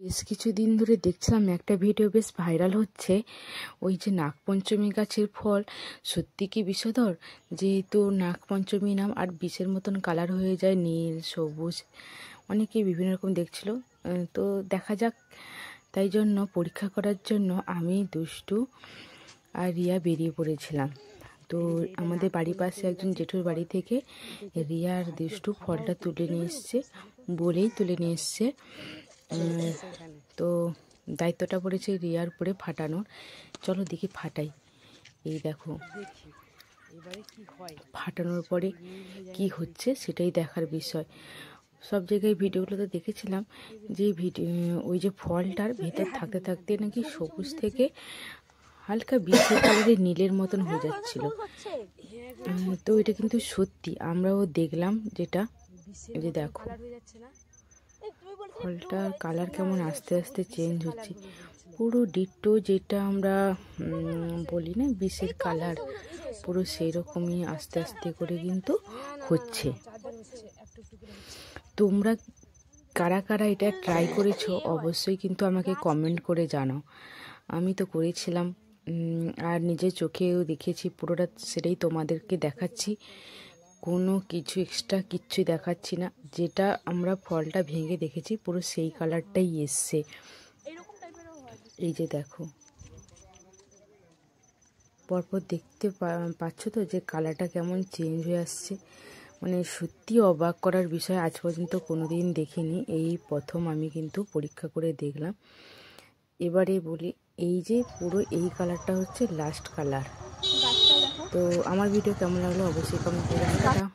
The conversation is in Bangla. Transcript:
বেশ কিছুদিন ধরে দেখছিলাম একটা ভিডিও বেশ ভাইরাল হচ্ছে। ওই যে নাগপঞ্চমী গাছের ফল সত্যি কি বিষধর? যেহেতু নাগপঞ্চমী নাম আর বিষের মতন কালার হয়ে যায়, নীল সবুজ, অনেকেই বিভিন্ন রকম দেখছিল। তো দেখা যাক, তাই জন্য পরীক্ষা করার জন্য আমি, দুষ্টু আর রিয়া বেরিয়ে পড়েছিলাম। তো আমাদের বাড়ির পাশে একজন জেঠুর বাড়ি থেকে রিয়া আর দুষ্টু ফলটা তুলে নিয়ে এসছে, বলেই তুলে নিয়ে এসছে। তো দায়িত্বটা পড়েছে রিয়ার উপরে ফাটানোর। চলো দেখি ফাটাই। এই দেখো ফাটানোর পরে কি হচ্ছে সেটাই দেখার বিষয়। সব জায়গায় ভিডিওগুলোতে দেখেছিলাম যে ওই যে ফলটার ভেতর থাকতে থাকতে নাকি সবুজ থেকে হালকা বিশ্রী কালারের নীলের মতন হয়ে যাচ্ছিল। তো এটা কিন্তু সত্যি, আমরাও দেখলাম যেটা। এই যে দেখো ফলটার কালার কেমন আস্তে আস্তে চেঞ্জ হচ্ছে, পুরো ডিট্টো যেটা আমরা বলি না বিষের কালার, পুরো সেই রকমই আস্তে আস্তে করে কিন্তু হচ্ছে। তোমরা কারা কারা এটা ট্রাই করেছো অবশ্যই কিন্তু আমাকে কমেন্ট করে জানাও। আমি তো করেছিলাম আর নিজের চোখেও দেখেছি পুরোটা, সেটাই তোমাদেরকে দেখাচ্ছি। কোনো কিছু এক্সট্রা কিচ্ছুই দেখাচ্ছি না, যেটা আমরা ফলটা ভেঙে দেখেছি পুরো সেই কালারটাই এসছে। এই যে দেখো পরপর দেখতে পাচ্ছ তো যে কালারটা কেমন চেঞ্জ হয়ে আসছে। মানে সত্যি অবাক করার বিষয়, আজ পর্যন্ত কোনো দিন দেখিনি, এই প্রথম আমি কিন্তু পরীক্ষা করে দেখলাম। এবারে বলি, এই যে পুরো এই কালারটা হচ্ছে লাস্ট কালার। তো আমার ভিডিও কেমন লাগলো অবশ্যই কমেন্ট করে জানাও।